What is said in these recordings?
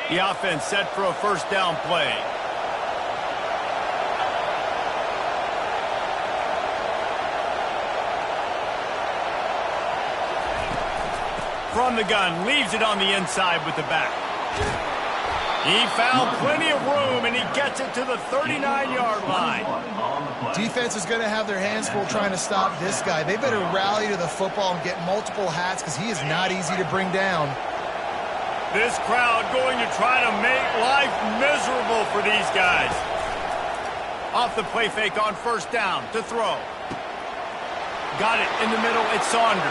The offense set for a first down play. From the gun, leaves it on the inside with the back. He found plenty of room, and he gets it to the 39-yard line. Defense is going to have their hands full trying to stop this guy. They better rally to the football and get multiple hats because he is not easy to bring down. This crowd going to try to make life miserable for these guys. Off the play fake on first down to throw. Got it in the middle. It's Saunders.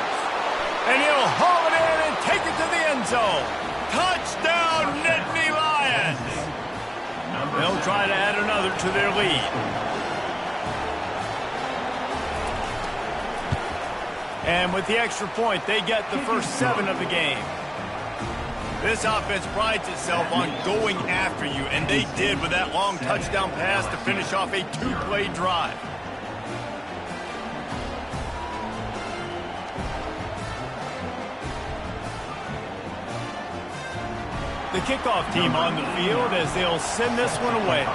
And he'll haul it in and take it to the end zone. Touchdown, Nittany Lions! They'll try to add another to their lead. And with the extra point, they get the first 7 of the game. This offense prides itself on going after you, and they did with that long touchdown pass to finish off a 2-play drive. The kickoff team on the field as they'll send this one away.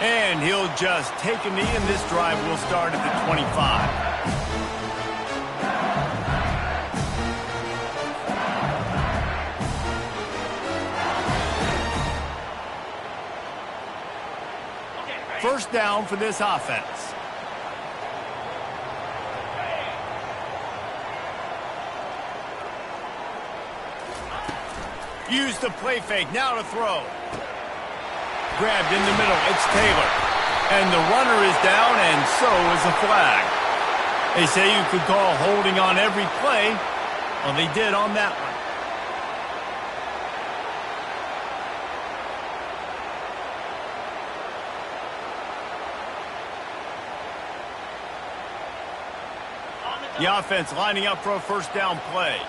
And he'll just take a knee, and this drive will start at the 25. First down for this offense. Use the play fake, now to throw. Grabbed in the middle, it's Taylor. And the runner is down, and so is the flag. They say you could call holding on every play. Well, they did on that one. The offense lining up for a first down play.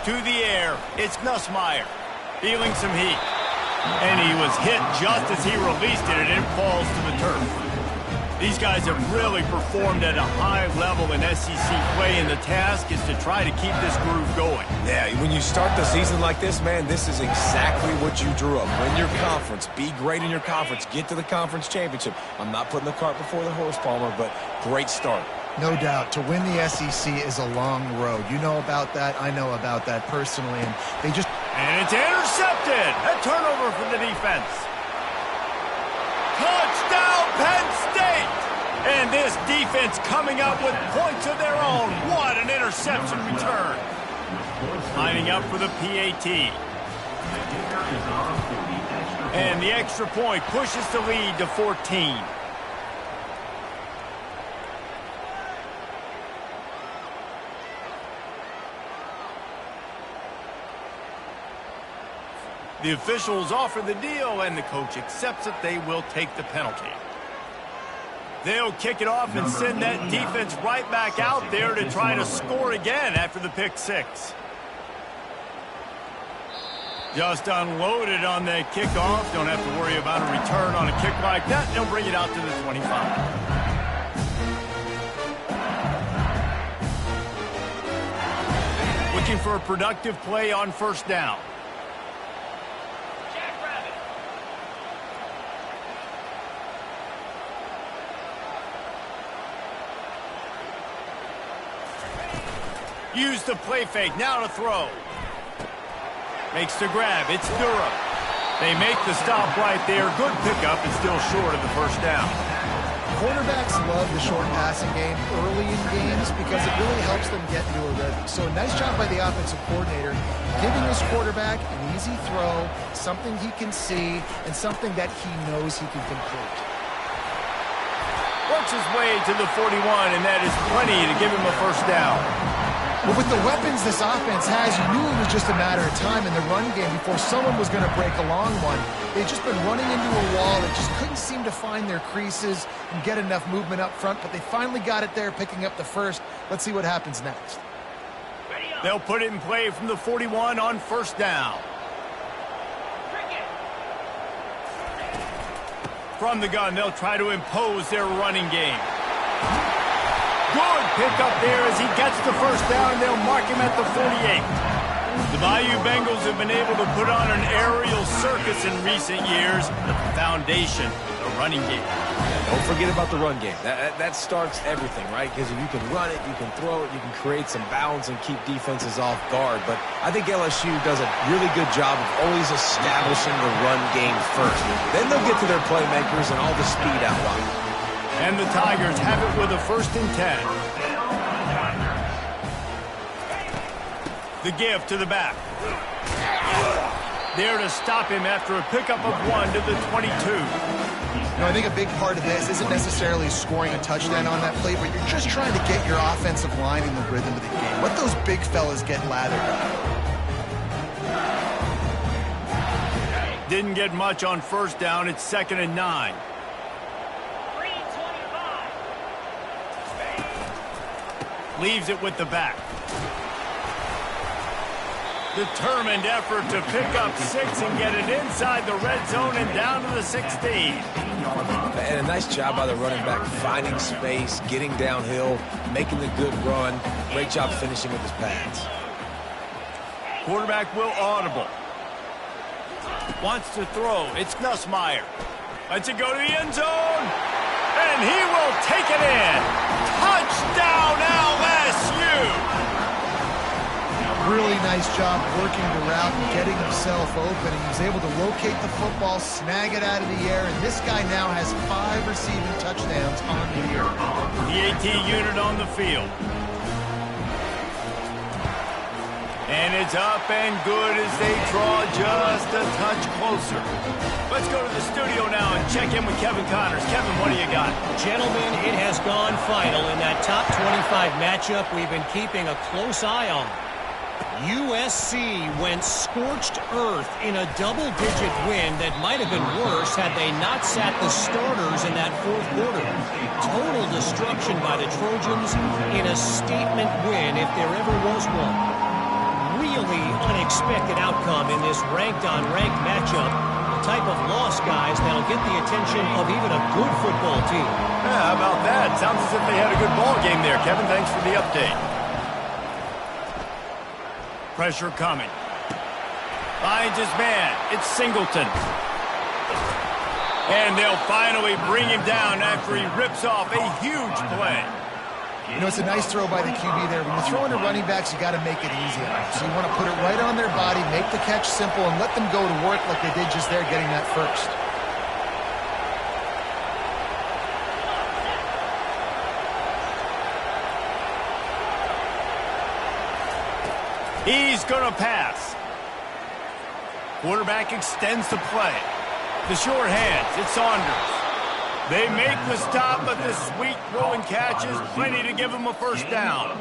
To the air, it's Nussmeier, feeling some heat. And he was hit just as he released it, and it falls to the turf. These guys have really performed at a high level in SEC play, and the task is to try to keep this groove going. Yeah, when you start the season like this, man, this is exactly what you drew up. Win your conference, be great in your conference, get to the conference championship. I'm not putting the cart before the horse, Palmer, but great start. No doubt. To win the SEC is a long road. You know about that. I know about that personally. And they just... And it's intercepted. A turnover for the defense. Touchdown, Penn State! And this defense coming up with points of their own. What an interception return. Lining up for the PAT. And the extra point pushes the lead to 14. The officials offer the deal, and the coach accepts it. They will take the penalty. They'll kick it off and send that defense right back out there to try to score again after the pick six. Just unloaded on that kickoff. Don't have to worry about a return on a kick like that. They'll bring it out to the 25. Looking for a productive play on first down. Use the play fake, now to throw. Makes the grab, it's Durham. They make the stop right there. Good pickup, and still short of the first down. Quarterbacks love the short passing game early in games because it really helps them get into a rhythm. So a nice job by the offensive coordinator, giving his quarterback an easy throw, something he can see, and something that he knows he can complete. Works his way to the 41, and that is plenty to give him a first down. But with the weapons this offense has, you knew it was just a matter of time in the run game before someone was going to break a long one. They've just been running into a wall. They just couldn't seem to find their creases and get enough movement up front, but they finally got it there, picking up the first. Let's see what happens next. They'll put it in play from the 41 on first down. From the gun, they'll try to impose their running game. Good pickup there as he gets the first down, and they'll mark him at the 48. The Bayou Bengals have been able to put on an aerial circus in recent years, but the foundation, the running game. Don't forget about the run game. That starts everything, right? Because if you can run it, you can throw it, you can create some balance and keep defenses off guard. But I think LSU does a really good job of always establishing the run game first. Then they'll get to their playmakers and all the speed out wide. And the Tigers have it with a 1st and 10. The give to the back. There to stop him after a pickup of 1 to the 22. You know, I think a big part of this isn't necessarily scoring a touchdown on that play, but you're just trying to get your offensive line in the rhythm of the game. Let those big fellas get lathered up. Didn't get much on first down. It's 2nd and 9. Leaves it with the back. Determined effort to pick up 6 and get it inside the red zone and down to the 16. And a nice job by the running back, finding space, getting downhill, making the good run. Great job finishing with his pads. Quarterback will audible. Wants to throw. It's Nussmeier. Lets it go to the end zone. And he will take it in. Touchdown LSU! Really nice job working the route and getting himself open. And he was able to locate the football, snag it out of the air, and this guy now has 5 receiving touchdowns on the year. The AT unit on the field. And it's up and good as they draw just a touch closer. Let's go to the studio now and check in with Kevin Connors. Kevin, what do you got? Gentlemen, it has gone final in that top 25 matchup we've been keeping a close eye on. USC went scorched earth in a double-digit win that might have been worse had they not sat the starters in that 4th quarter. Total destruction by the Trojans in a statement win if there ever was one. Really unexpected outcome in this ranked-on-ranked matchup. The type of loss, guys, that'll get the attention of even a good football team. Yeah, how about that? Sounds as if they had a good ball game there. Kevin, thanks for the update. Pressure coming. Finds his man. It's Singleton. And they'll finally bring him down after he rips off a huge play. You know, it's a nice throw by the QB there. When you're throwing to running backs, you got to make it easy on them. So you want to put it right on their body, make the catch simple, and let them go to work like they did just there getting that first. He's going to pass. Quarterback extends the play. The short hands, it's Saunders. They make the stop, but the sweet throw and catch is plenty to give him a first down.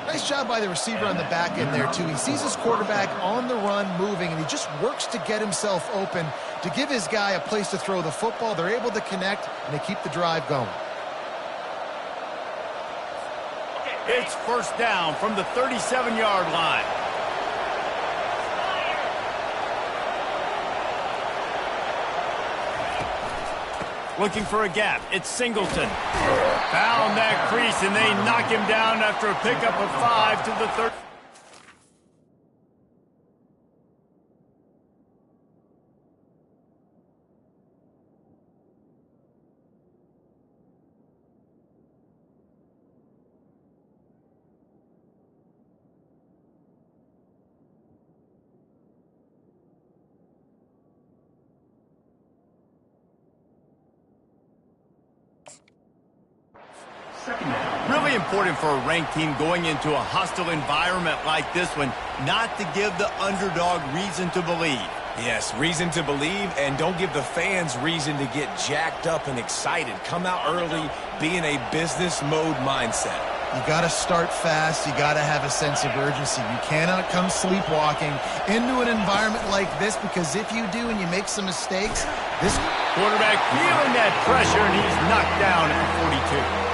Nice job by the receiver on the back end there, too. He sees his quarterback on the run moving, and he just works to get himself open to give his guy a place to throw the football. They're able to connect, and they keep the drive going. It's first down from the 37-yard line. Looking for a gap. It's Singleton. Found that crease, and they knock him down after a pickup of 5 to the 30. Really important for a ranked team going into a hostile environment like this one, not to give the underdog reason to believe. Yes, reason to believe, and don't give the fans reason to get jacked up and excited. Come out early, be in a business mode mindset. You got to start fast. You got to have a sense of urgency. You cannot come sleepwalking into an environment like this, because if you do and you make some mistakes, this quarterback feeling that pressure, and he's knocked down at the 42.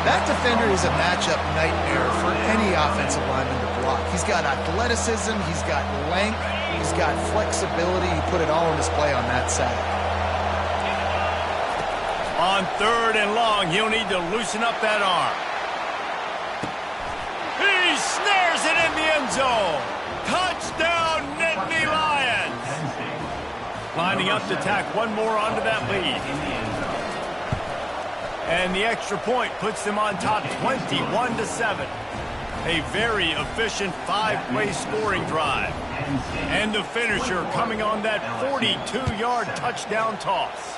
That defender is a matchup nightmare for any offensive lineman to He's got athleticism, he's got length, he's got flexibility. He put it all on display on that sack. On 3rd and long, he'll need to loosen up that arm. He snares it in the end zone. Touchdown, Nittany Lions. Lining up to tack one more onto that lead. And the extra point puts them on top 21-7. A very efficient 5-play scoring drive. And the finisher coming on that 42-yard touchdown toss.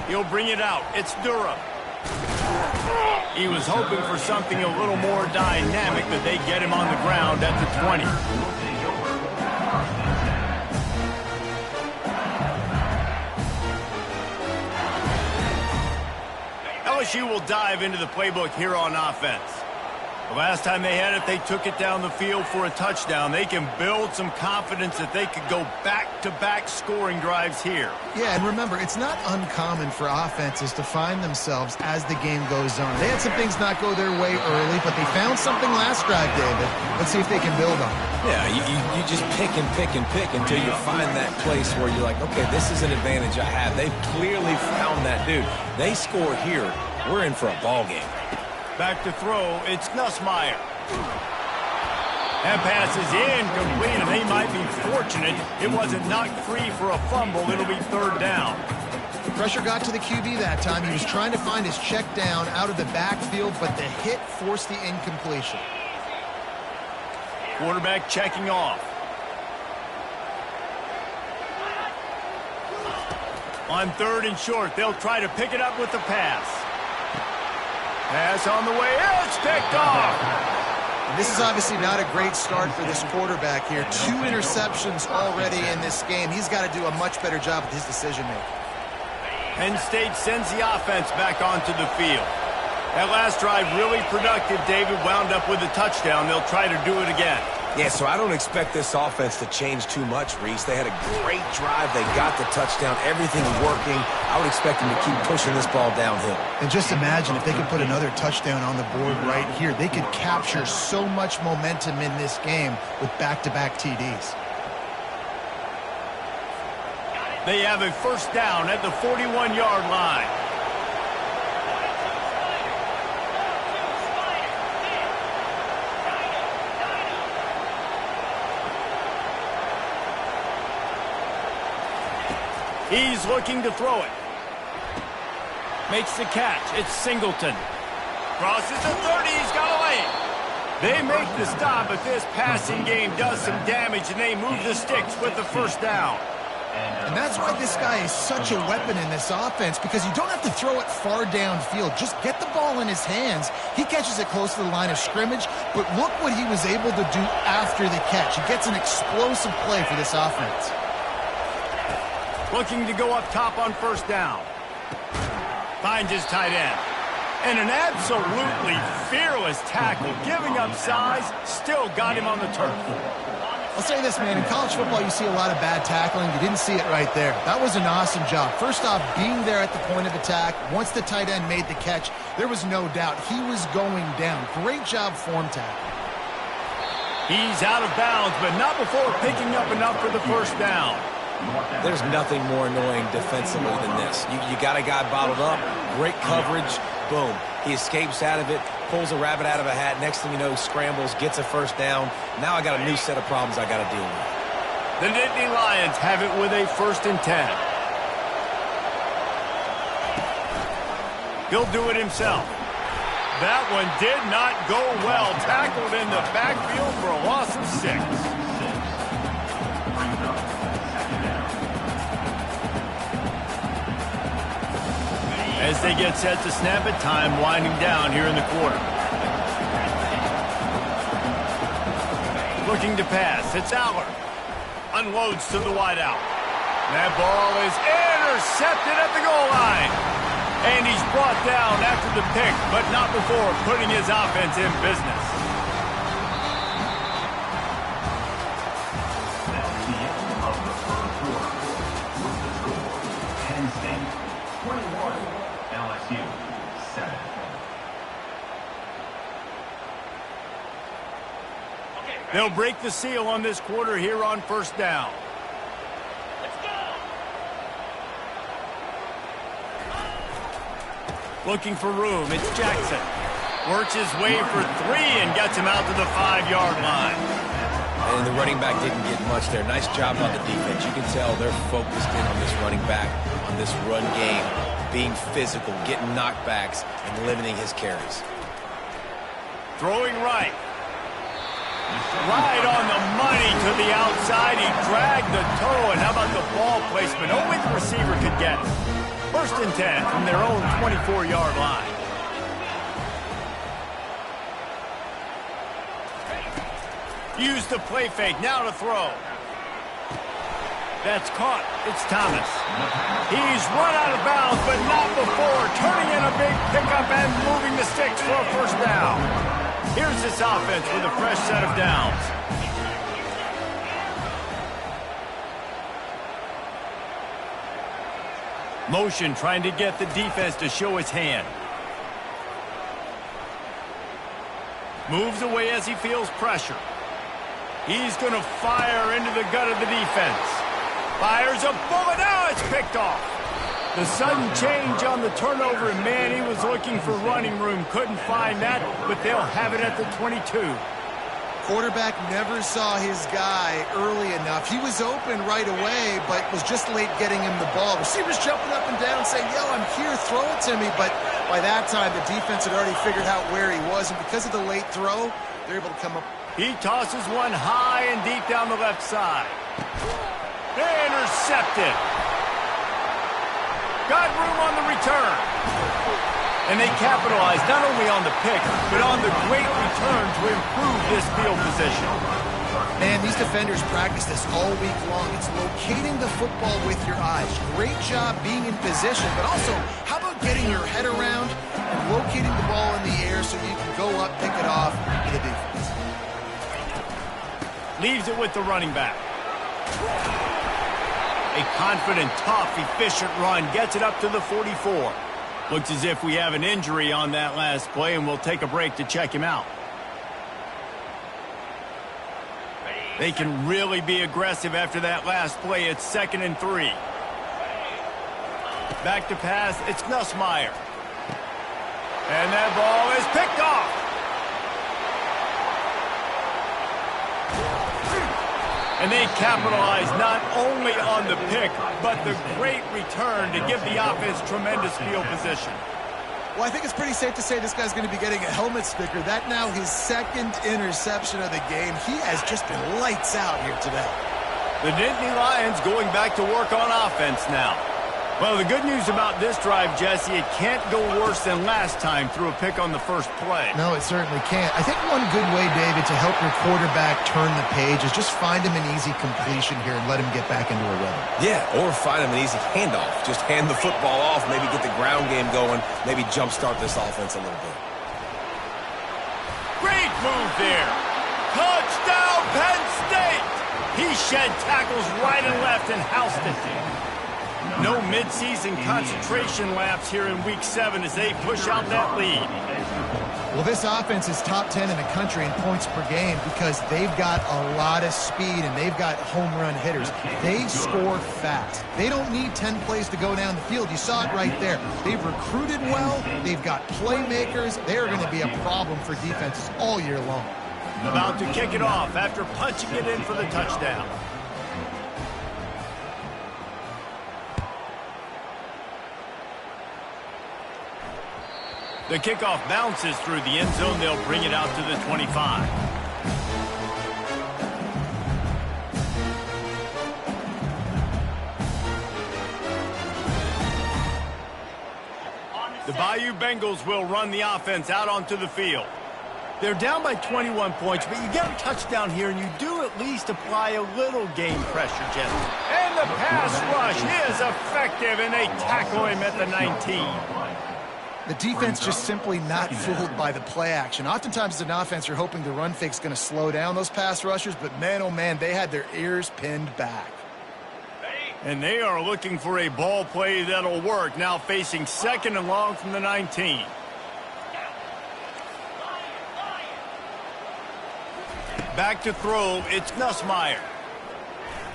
He'll bring it out. It's Durham. He was hoping for something a little more dynamic, but they get him on the ground at the 20. LSU will dive into the playbook here on offense. The last time they had it, they took it down the field for a touchdown. They can build some confidence that they could go back-to-back scoring drives here. Yeah, and remember, it's not uncommon for offenses to find themselves as the game goes on. They had some things not go their way early, but they found something last drive, David. Let's see if they can build on it. Yeah, you just pick and pick and pick until you find that place where you're like, okay, this is an advantage I have. They've clearly found that, dude. They score here, we're in for a ball game. Back to throw, it's Nussmeier. That pass is incomplete, and they might be fortunate it wasn't knocked free for a fumble. It'll be 3rd down. Pressure got to the QB that time. He was trying to find his check down out of the backfield, but the hit forced the incompletion. Quarterback checking off. On 3rd and short, they'll try to pick it up with the pass. Pass on the way. It's picked off. And this is obviously not a great start for this quarterback here. 2 interceptions already in this game. He's got to do a much better job with his decision-making. Penn State sends the offense back onto the field. That last drive really productive. David wound up with a touchdown. They'll try to do it again. Yeah, so I don't expect this offense to change too much, Reese. They had a great drive. They got the touchdown. Everything working. I would expect them to keep pushing this ball downhill. And just imagine if they could put another touchdown on the board right here. They could capture so much momentum in this game with back-to-back TDs. They have a 1st down at the 41-yard line. He's looking to throw it. Makes the catch. It's Singleton. Crosses the 30. He's got a lane. They make the stop, but this passing game does some damage, and they move the sticks with the 1st down. And that's why this guy is such a weapon in this offense, because you don't have to throw it far downfield. Just get the ball in his hands. He catches it close to the line of scrimmage, but look what he was able to do after the catch. He gets an explosive play for this offense. Looking to go up top on 1st down. Finds his tight end. And an absolutely fearless tackle. Giving up size, still got him on the turf. I'll say this, man. In college football, you see a lot of bad tackling. You didn't see it right there. That was an awesome job. First off, being there at the point of attack. Once the tight end made the catch, there was no doubt he was going down. Great job form tackle. He's out of bounds, but not before picking up enough for the 1st down. There's nothing more annoying defensively than this. You got a guy bottled up, great coverage, boom. He escapes out of it, pulls a rabbit out of a hat. Next thing you know, scrambles, gets a 1st down. Now I got a new set of problems I got to deal with. The Nittany Lions have it with a 1st and 10. He'll do it himself. That one did not go well. Tackled in the backfield for a loss of 6. As they get set to snap it, time winding down here in the quarter. Looking to pass. It's Aller. Unloads to the wideout. That ball is intercepted at the goal line. And he's brought down after the pick, but not before putting his offense in business. They'll break the seal on this quarter here on first down. Looking for room, it's Jackson. Works his way for 3 and gets him out to the 5-yard line. And the running back didn't get much there. Nice job by the defense. You can tell they're focused in on this running back, on this run game, being physical, getting knockbacks, and limiting his carries. Throwing right. Right on the money to the outside. He dragged the toe, and how about the ball placement? Only the receiver could get it. 1st and 10 from their own 24-yard line. Use the play fake, now to throw. That's caught. It's Thomas. He's run out of bounds, but not before. Turning in a big pickup and moving the sticks for a first down. Here's this offense with a fresh set of downs. Motion trying to get the defense to show his hand. Moves away as he feels pressure. He's going to fire into the gut of the defense. Fires a bullet. Now it's picked off. The sudden change on the turnover, and man, he was looking for running room. Couldn't find that, but they'll have it at the 22. Quarterback never saw his guy early enough. He was open right away, but was just late getting him the ball. Receivers jumping up and down saying, yo, I'm here, throw it to me. But by that time, the defense had already figured out where he was, and because of the late throw, they're able to come up. He tosses one high and deep down the left side. Intercepted. Got room on the return. And they capitalized not only on the pick, but on the great return to improve this field position. Man, these defenders practice this all week long. It's locating the football with your eyes. Great job being in position, but also, how about getting your head around and locating the ball in the air so you can go up, pick it off to the defense. Leaves it with the running back. A confident, tough, efficient run. Gets it up to the 44. Looks as if we have an injury on that last play, and we'll take a break to check him out. They can really be aggressive after that last play. It's 2nd and 3. Back to pass. It's Nussmeier. And that ball is picked off. And they capitalize not only on the pick, but the great return to give the offense tremendous field position. Well, I think it's pretty safe to say this guy's going to be getting a helmet sticker. That now his 2nd interception of the game. He has just been lights out here today. The Nittany Lions going back to work on offense now. Well, the good news about this drive, Jesse, it can't go worse than last time through a pick on the first play. No, it certainly can't. I think one good way, David, to help your quarterback turn the page is just find him an easy completion here and let him get back into a rhythm. Yeah, or find him an easy handoff. Just hand the football off, maybe get the ground game going, maybe jumpstart this offense a little bit. Great move there. Touchdown, Penn State. He shed tackles right and left and housed it. No midseason concentration laps here in Week 7 as they push out that lead. Well, this offense is top 10 in the country in points per game because they've got a lot of speed and they've got home run hitters. They score fast. They don't need 10 plays to go down the field. You saw it right there. They've recruited well. They've got playmakers. They are going to be a problem for defenses all year long. About to kick it off after punching it in for the touchdown. The kickoff bounces through the end zone. They'll bring it out to the 25. The Bayou Bengals will run the offense out onto the field. They're down by 21 points, but you get a touchdown here, and you do at least apply a little game pressure, Jesse. And the pass rush is effective, and they tackle him at the 19. The defense just simply not fooled by the play action. Oftentimes as an offense, you're hoping the run fake's going to slow down those pass rushers, but man, oh man, they had their ears pinned back. And they are looking for a ball play that'll work, now facing 2nd and long from the 19. Back to throw, it's Nussmeier.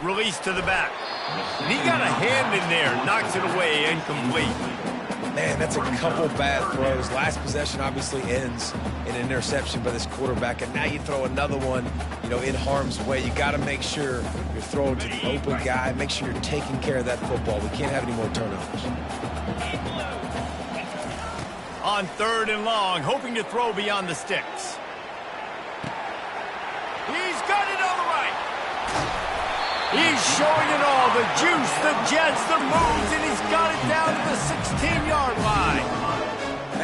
Release to the back. And he got a hand in there, knocks it away, incomplete. Man, that's a couple bad throws. Last possession obviously ends in an interception by this quarterback, and now you throw another one, in harm's way. You got to make sure you're throwing to the open guy. Make sure you're taking care of that football. We can't have any more turnovers. On 3rd and long, hoping to throw beyond the sticks. He's got it on the right. He's showing it all, the juice, the jets, the moves, and he's got it down to the 16-yard line.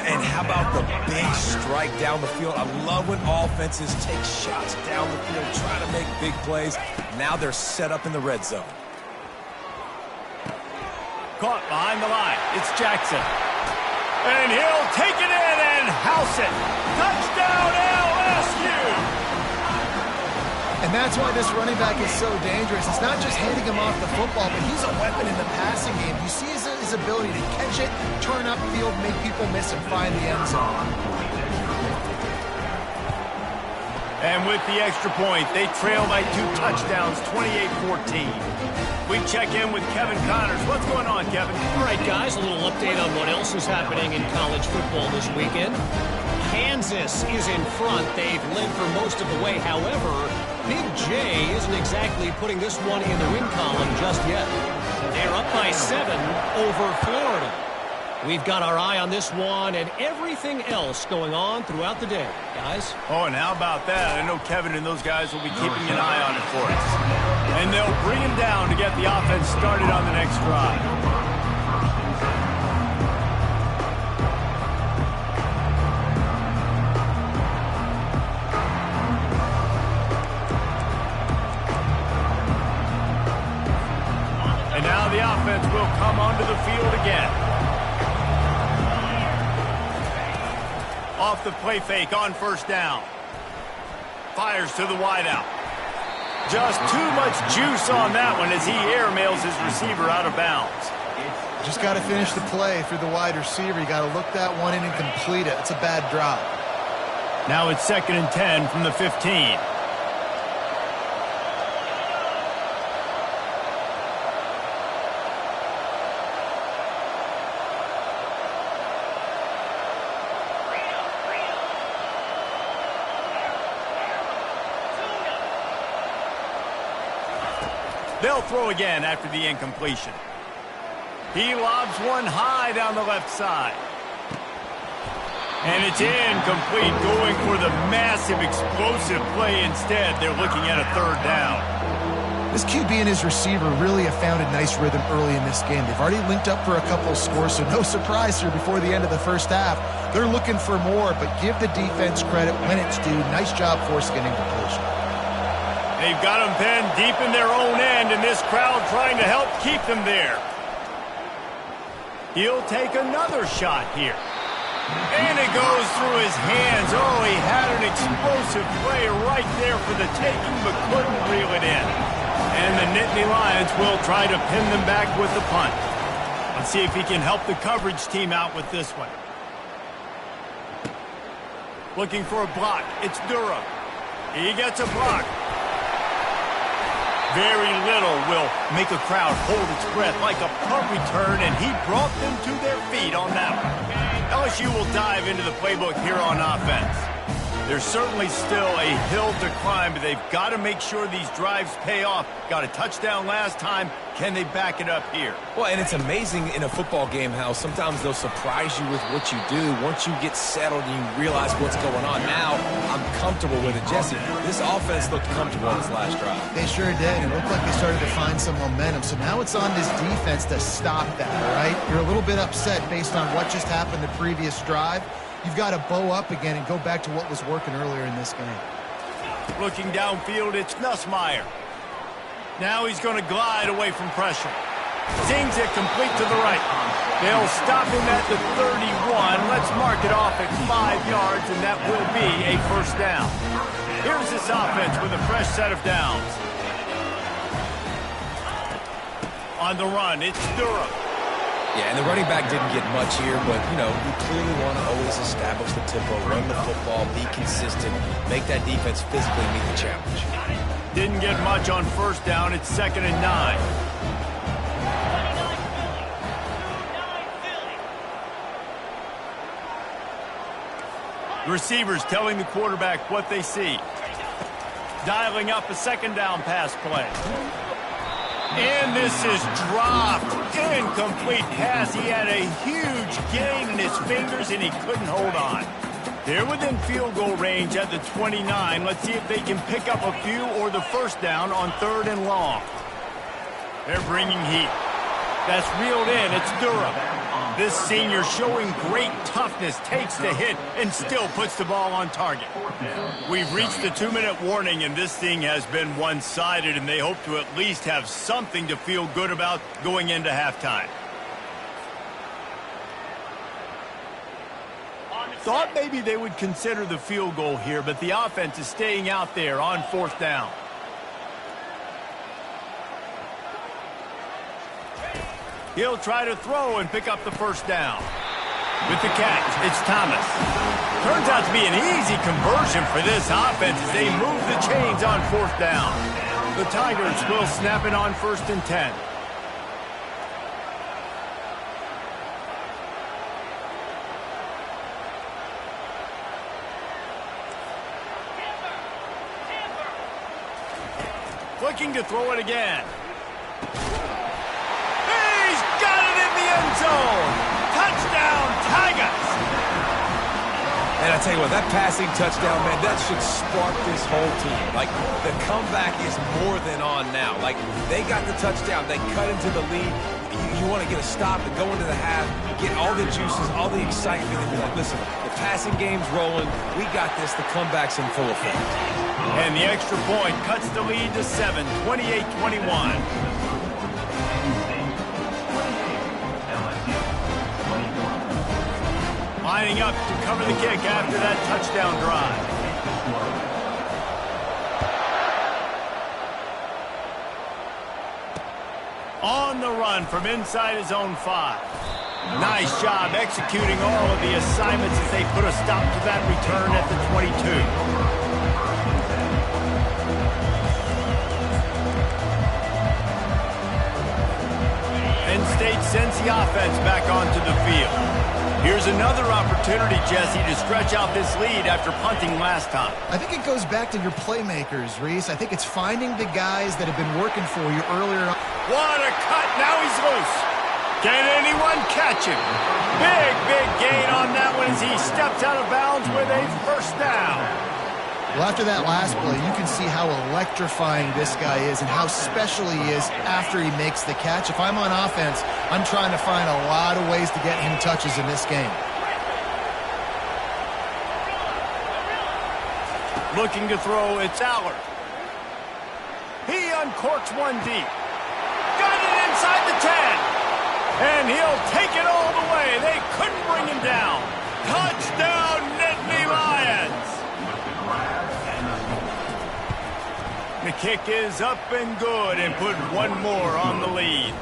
And how about the big strike down the field? I love when offenses take shots down the field, try to make big plays. Now they're set up in the red zone. Caught behind the line. It's Jackson. And he'll take it in and house it. Touchdown, LSU! And that's why this running back is so dangerous. It's not just handing him off the football, but he's a weapon in the passing game. You see his ability to catch it, turn upfield, make people miss, and find the end zone. And with the extra point, they trail by 2 touchdowns, 28-14. We check in with Kevin Connors. What's going on, Kevin? All right, guys, a little update on what else is happening in college football this weekend. Kansas is in front. They've led for most of the way. However, Big J isn't exactly putting this one in the win column just yet. They're up by 7 over Florida. We've got our eye on this one and everything else going on throughout the day, guys. Oh, and how about that? I know Kevin and those guys will be keeping an eye on it for us. And they'll bring him down to get the offense started on the next drive. And now the offense will come onto the field again. Off the play fake on 1st down. Fires to the wideout. Just too much juice on that one as he airmails his receiver out of bounds. Just got to finish the play through the wide receiver. You got to look that one in and complete it. It's a bad drop. Now it's 2nd and 10 from the 15. They'll throw again after the incompletion. He lobs one high down the left side. And it's incomplete, going for the massive explosive play instead. They're looking at a 3rd down. This QB and his receiver really have found a nice rhythm early in this game. They've already linked up for a couple of scores, so no surprise here before the end of the 1st half. They're looking for more, but give the defense credit when it's due. Nice job forcing an incompletion. They've got them pinned deep in their own end, and this crowd trying to help keep them there. He'll take another shot here. And it goes through his hands. Oh, he had an explosive play right there for the taking, but couldn't reel it in. And the Nittany Lions will try to pin them back with the punt. Let's see if he can help the coverage team out with this one. Looking for a block. It's Durham. He gets a block. Very little will make a crowd hold its breath like a punt return, and he brought them to their feet on that one. LSU will dive into the playbook here on offense. There's certainly still a hill to climb, but they've got to make sure these drives pay off. Got a touchdown last time. Can they back it up here? Well, and it's amazing in a football game how sometimes they'll surprise you with what you do. Once you get settled and you realize what's going on, now I'm comfortable with it. Jesse, this offense looked comfortable on this last drive. They sure did. It looked like they started to find some momentum. So now it's on this defense to stop that, all right? You're a little bit upset based on what just happened the previous drive. You've got to bow up again and go back to what was working earlier in this game. Looking downfield, it's Nussmeier. Now he's going to glide away from pressure. Sings it complete to the right. They'll stop him at the 31. Let's mark it off at 5 yards, and that will be a 1st down. Here's this offense with a fresh set of downs. On the run, it's Durham. Yeah, and the running back didn't get much here, but, you know, you clearly want to always establish the tempo, run the football, be consistent, make that defense physically meet the challenge. Didn't get much on first down. It's 2nd and 9. Receivers telling the quarterback what they see. Dialing up a 2nd down pass play. And this is dropped. Incomplete pass. He had a huge gain in his fingers, and he couldn't hold on. They're within field goal range at the 29. Let's see if they can pick up a few or the first down on 3rd and long. They're bringing heat. That's reeled in. It's Durham. This senior showing great toughness, takes the hit, and still puts the ball on target. We've reached the 2-minute warning, and this thing has been one-sided, and they hope to at least have something to feel good about going into halftime. Thought maybe they would consider the field goal here, but the offense is staying out there on 4th down. He'll try to throw and pick up the first down. With the catch, it's Thomas. Turns out to be an easy conversion for this offense as they move the chains on 4th down. The Tigers will snap it on 1st and 10. Looking to throw it again. He's got it in the end zone. Touchdown, Tigers. And I tell you what, that passing touchdown, man, that should spark this whole team. Like, the comeback is more than on now. Like, they got the touchdown. They cut into the lead. You want to get a stop and go into the half, get all the juices, all the excitement, and be like, listen, the passing game's rolling. We got this. The comeback's in full effect. And the extra point cuts the lead to 7, 28-21. Lining up to cover the kick after that touchdown drive. On the run from inside his own 5. Nice job executing all of the assignments as they put a stop to that return at the 22. Penn State sends the offense back onto the field. Here's another opportunity, Jesse, to stretch out this lead after punting last time. I think it goes back to your playmakers, Reese. I think it's finding the guys that have been working for you earlier. What a cut. Now he's loose. Can anyone catch him? Big gain on that one as he steps out of bounds with a first down. Well, after that last play, you can see how electrifying this guy is and how special he is after he makes the catch. If I'm on offense, I'm trying to find a lot of ways to get him touches in this game. Looking to throw, it's Allard. He uncorks one deep. Got it inside the 10. And he'll take it all the way. They couldn't bring him down. Touchdown, Nittany Lions. The kick is up and good and put one more on the lead.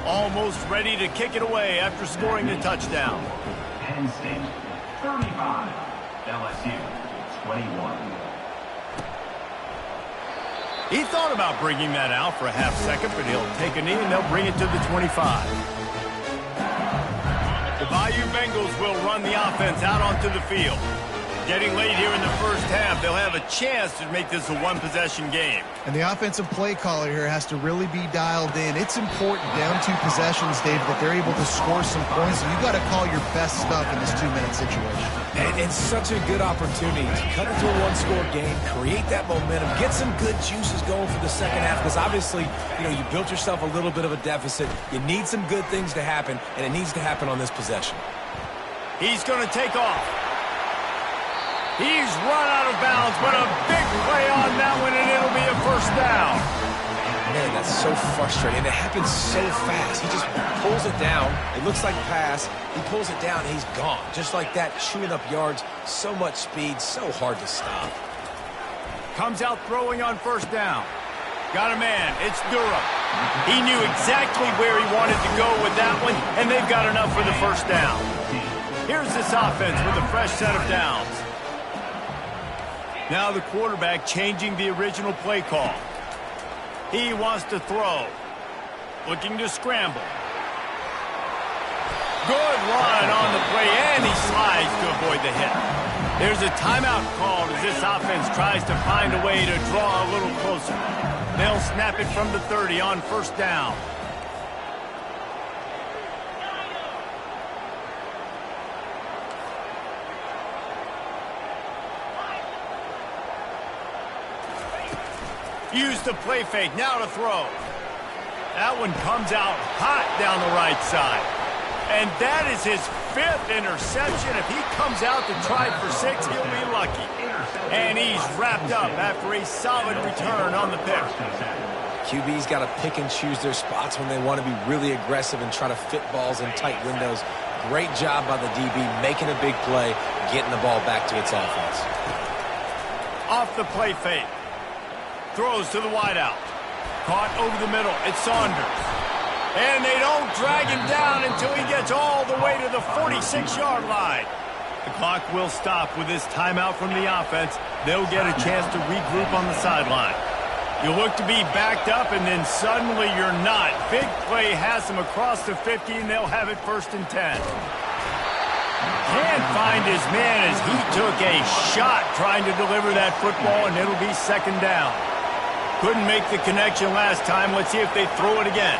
Almost ready to kick it away after scoring the touchdown. Penn State, 35. LSU, 21. He thought about bringing that out for a half second, but he'll take a knee and they'll bring it to the 25. The Bayou Bengals will run the offense out onto the field. Getting late here in the first half, they'll have a chance to make this a one-possession game. And the offensive play caller here has to really be dialed in. It's important down 2 possessions, Dave, that they're able to score some points. So you got to call your best stuff in this 2-minute situation. And it's such a good opportunity to cut into a one-score game, create that momentum, get some good juices going for the second half, because obviously, you know, you built yourself a little bit of a deficit. You need some good things to happen, and it needs to happen on this possession. He's going to take off. He's run out of bounds, but a big play on that one, and it'll be a first down. Man, that's so frustrating. It happens so fast. He just pulls it down. It looks like pass. He pulls it down, and he's gone. Just like that, chewing up yards. So much speed, so hard to stop. Comes out throwing on first down. Got a man. It's Durham. He knew exactly where he wanted to go with that one, and they've got enough for the first down. Here's this offense with a fresh set of downs. Now the quarterback changing the original play call. He wants to throw. Looking to scramble. Good line on the play, and he slides to avoid the hit. There's a timeout called as this offense tries to find a way to draw a little closer. They'll snap it from the 30 on first down. Use the play fake, now to throw. That one comes out hot down the right side. And that is his 5th interception. If he comes out to try for 6, he'll be lucky. And he's wrapped up after a solid return on the pick. QB's got to pick and choose their spots when they want to be really aggressive and try to fit balls in tight windows. Great job by the DB making a big play, getting the ball back to its offense. Off the play fake. Throws to the wideout. Caught over the middle. It's Saunders. And they don't drag him down until he gets all the way to the 46-yard line. The clock will stop with this timeout from the offense. They'll get a chance to regroup on the sideline. You look to be backed up, and then suddenly you're not. Big play has them across the 50, and they'll have it 1st and 10. Can't find his man as he took a shot trying to deliver that football, and it'll be 2nd down. Couldn't make the connection last time. Let's see if they throw it again.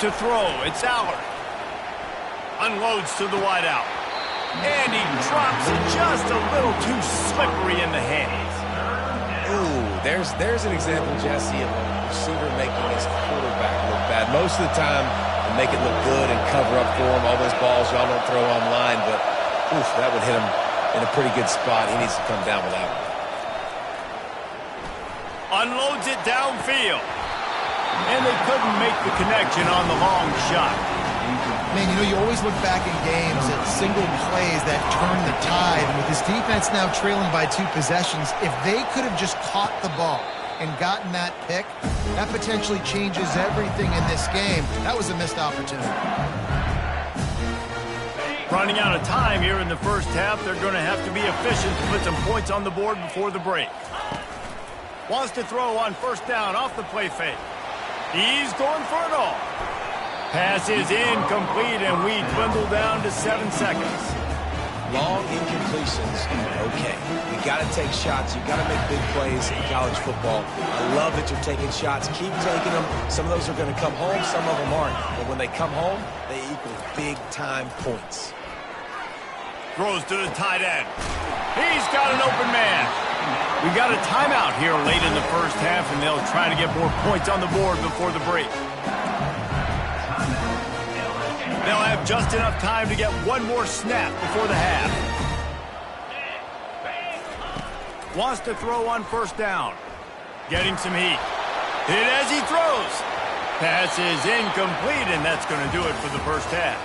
To throw, it's Allard. Unloads to the wideout. And he drops it just a little too slippery in the hands. Ooh, there's an example, Jesse, of a receiver making his quarterback look bad. Most of the time, they make it look good and cover up for him. All those balls y'all don't throw online, but oof, that would hit him in a pretty good spot. He needs to come down with that one. Unloads it downfield. And they couldn't make the connection on the long shot. Man, you know, you always look back in games at single plays that turn the tide. And with this defense now trailing by 2 possessions, if they could have just caught the ball and gotten that pick, that potentially changes everything in this game. That was a missed opportunity. Running out of time here in the first half, they're going to have to be efficient to put some points on the board before the break. Wants to throw on first down off the play fake. He's going for it all. Pass is incomplete, and we dwindle down to 7 seconds. Long incompletions, okay. You got to take shots. You got to make big plays in college football. I love that you're taking shots. Keep taking them. Some of those are going to come home. Some of them aren't. But when they come home, they equal big-time points. Throws to the tight end. He's got an open man. We got a timeout here late in the first half, and they'll try to get more points on the board before the break. They'll have just enough time to get one more snap before the half. Wants to throw on first down. Getting some heat. Hit as he throws. Pass is incomplete, and that's going to do it for the first half.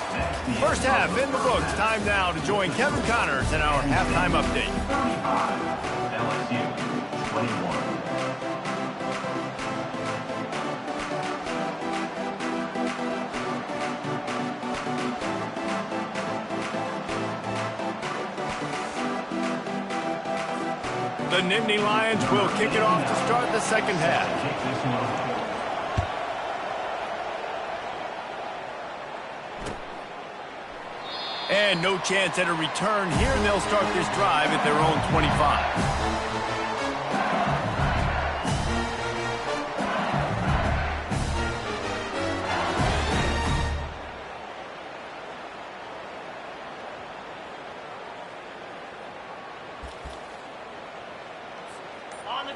First half in the books. Time now to join Kevin Connors in our halftime update. 35, LSU 21. The Nittany Lions will kick it off to start the second half. And no chance at a return here. They'll start this drive at their own 25.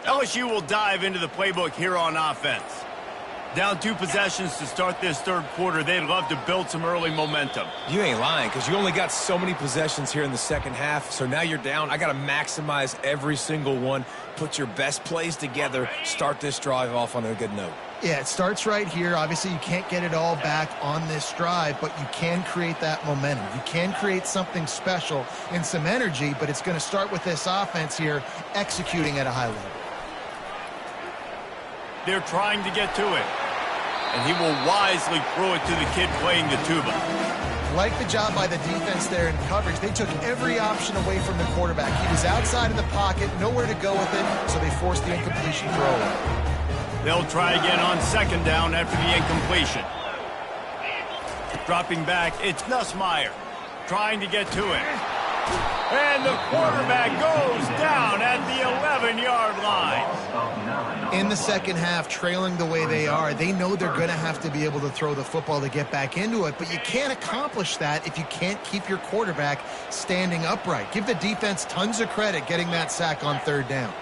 LSU will dive into the playbook here on offense. Down 2 possessions to start this third quarter. They'd love to build some early momentum. You ain't lying, because you only got so many possessions here in the second half, so now you're down. I got to maximize every single one, put your best plays together, start this drive off on a good note. Yeah, it starts right here. Obviously, you can't get it all back on this drive, but you can create that momentum. You can create something special and some energy, but it's going to start with this offense here executing at a high level. They're trying to get to it. And he will wisely throw it to the kid playing the tuba. Like the job by the defense there in coverage. They took every option away from the quarterback. He was outside of the pocket, nowhere to go with it, so they forced the incompletion throw. They'll try again on 2nd down after the incompletion. Dropping back, it's Nussmeier trying to get to it. And the quarterback goes down at the 11-yard line. In the second half, trailing the way they are, they know they're going to have to be able to throw the football to get back into it, but you can't accomplish that if you can't keep your quarterback standing upright. Give the defense tons of credit getting that sack on 3rd down.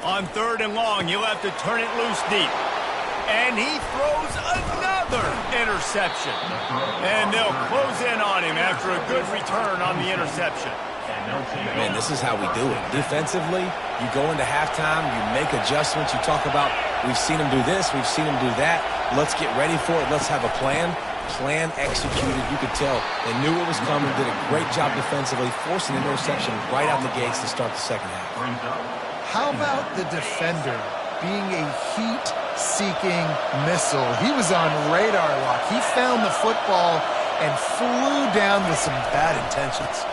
On 3rd and long, he'll have to turn it loose deep. And he throws another interception. And they'll close in on him after a good return on the interception. Man, this is how we do it. Defensively, you go into halftime, you make adjustments. You talk about, we've seen them do this, we've seen them do that. Let's get ready for it. Let's have a plan. Plan executed. You could tell they knew it was coming, did a great job defensively, forcing an interception right out the gates to start the second half. How about the defender being a heat-seeking missile? He was on radar lock. He found the football and flew down with some bad intentions.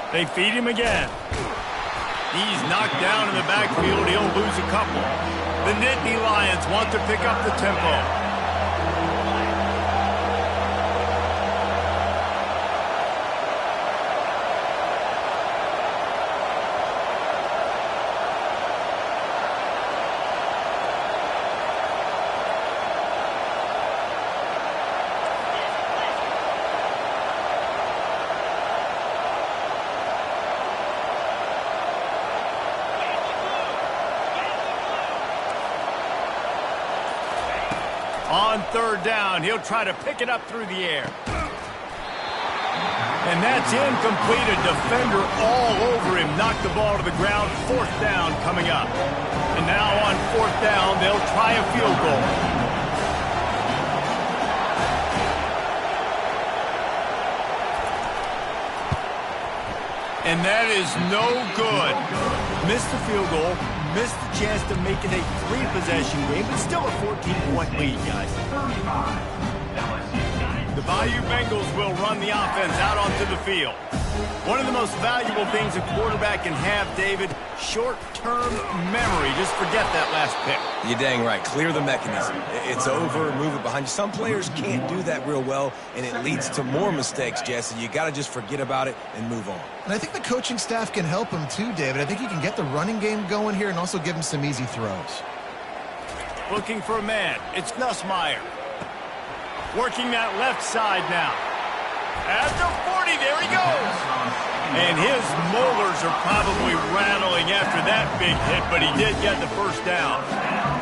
They feed him again. He's knocked down in the backfield. He'll lose a couple. The Nittany Lions want to pick up the tempo. On 3rd down, he'll try to pick it up through the air. And that's incomplete. A defender all over him. Knocked the ball to the ground. 4th down coming up. And now on 4th down, they'll try a field goal. And that is no good. Missed the field goal. Missed the chance to make it a 3-possession game, but still a 14-point lead, guys. The Bayou Bengals will run the offense out onto the field. One of the most valuable things a quarterback can have, David, short-term memory. Just forget that last pick. You're dang right. Clear the mechanism. It's over, move it behind you. Some players can't do that real well, and it leads to more mistakes, Jesse. You got to just forget about it and move on. And I think the coaching staff can help him too, David. I think he can get the running game going here and also give him some easy throws. Looking for a man. It's Nussmeier. Working that left side now. At the 40, there he goes. And his molars are probably rattling after that big hit, but he did get the 1st down.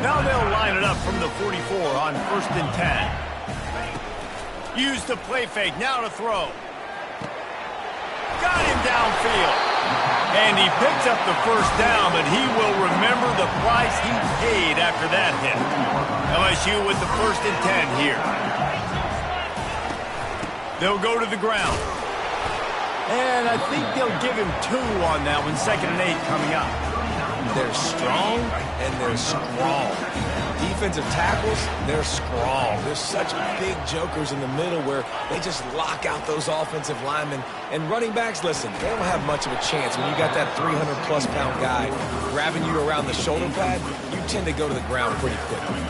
Now they'll line it up from the 44 on 1st and 10. Use the play fake, now to throw. Got him downfield. And he picks up the 1st down, but he will remember the price he paid after that hit. LSU with the 1st and 10 here. They'll go to the ground. And I think they'll give him 2 on that one. 2nd and 8 coming up. They're strong and they're strong. Defensive tackles, they're strong. There's such big jokers in the middle where they just lock out those offensive linemen. And running backs, listen, they don't have much of a chance. When you got that 300-plus pound guy grabbing you around the shoulder pad, you tend to go to the ground pretty quickly.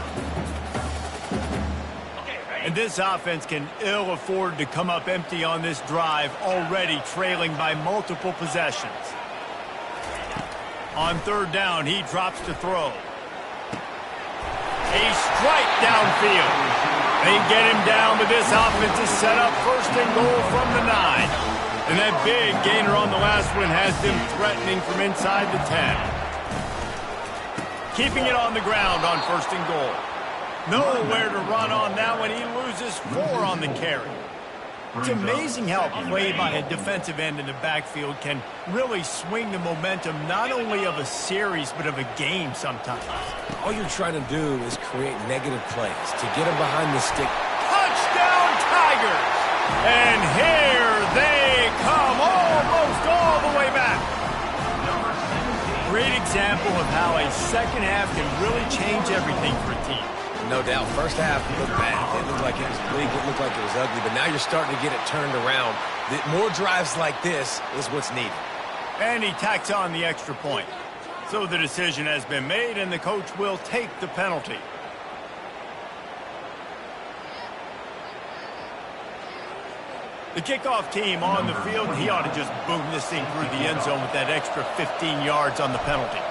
And this offense can ill afford to come up empty on this drive, already trailing by multiple possessions. On 3rd down, he drops to throw. A strike downfield. They get him down, but this offense is set up 1st and goal from the 9. And that big gainer on the last one has them threatening from inside the 10. Keeping it on the ground on 1st and goal. Nowhere to run on that one. He loses 4 on the carry. It's amazing how play by a defensive end in the backfield can really swing the momentum not only of a series but of a game sometimes. All you're trying to do is create negative plays to get them behind the stick. Touchdown, Tigers! And here they come, almost all the way back. example of how a second half can really change everything for a team. No doubt. First half looked bad. It looked like it was bleak. It looked like it was ugly. But now you're starting to get it turned around. More drives like this is what's needed. And he tacks on the extra point. So the decision has been made, and the coach will take the penalty. The kickoff team on the field, and he ought to just boom this thing through the end zone with that extra 15 yards on the penalty.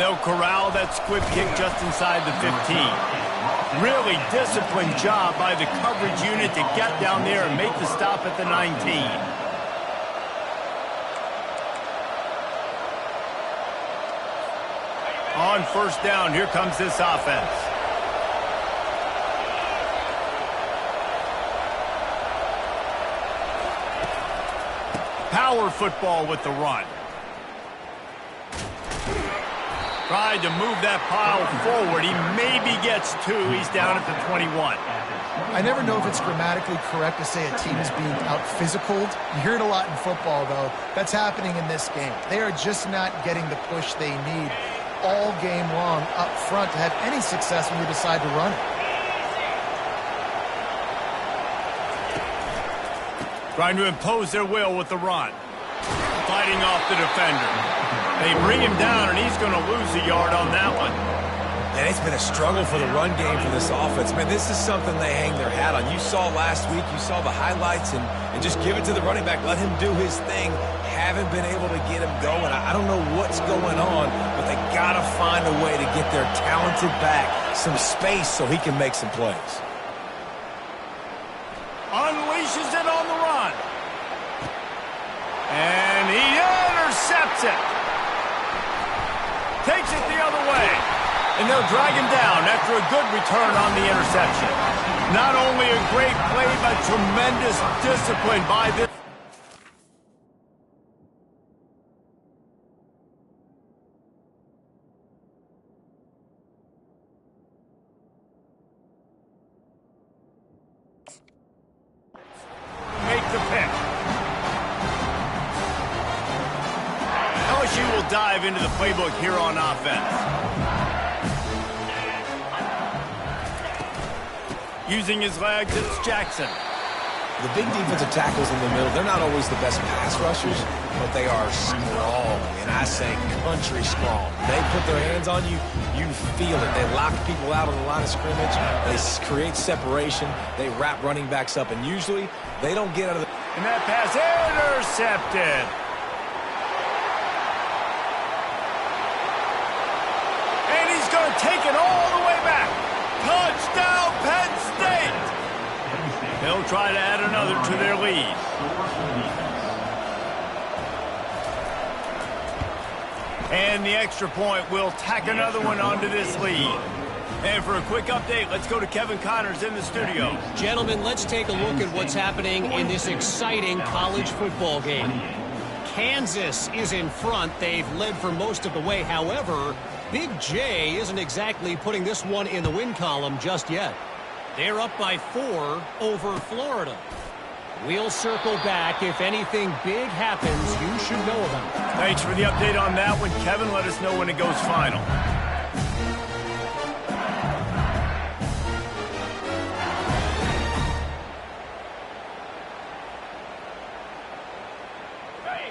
They'll corral that squib kick just inside the 15. Really disciplined job by the coverage unit to get down there and make the stop at the 19. On first down, here comes this offense. Power football with the run. Tried to move that pile forward. He maybe gets two. He's down at the 21. I never know if it's grammatically correct to say a team is being out-physicaled. You hear it a lot in football, though. That's happening in this game. They are just not getting the push they need all game long up front to have any success when you decide to run it. Trying to impose their will with the run. Fighting off the defender. They bring him down, and he's going to lose a yard on that one. And it's been a struggle for the run game for this offense. Man, this is something they hang their hat on. You saw last week, you saw the highlights, and just give it to the running back. Let him do his thing. Haven't been able to get him going. I don't know what's going on, but they got to find a way to get their talented back some space so he can make some plays. Unleashes it on the run. And he intercepts it. Takes it the other way. And they'll drag him down after a good return on the interception. Not only a great play, but tremendous discipline by this. Make the pick. LSU will dive into the playbook here on offense. Using his legs, it's Jackson. The big defensive tackles in the middle, they're not always the best pass rushers, but they are strong, and I say country strong. They put their hands on you, you feel it. They lock people out on the line of scrimmage. They create separation. They wrap running backs up, and usually they don't get out of the... And that pass intercepted. And he's going to take it all the way back. Touchdown, Penn State! They'll try to add another to their lead. And the extra point will tack another one onto this lead. And for a quick update, let's go to Kevin Connors in the studio. Gentlemen, let's take a look at what's happening in this exciting college football game. Kansas is in front. They've led for most of the way. However, Big J isn't exactly putting this one in the win column just yet. They're up by 4 over Florida. We'll circle back. If anything big happens, you should know about it. Thanks for the update on that one, Kevin. Let us know when it goes final.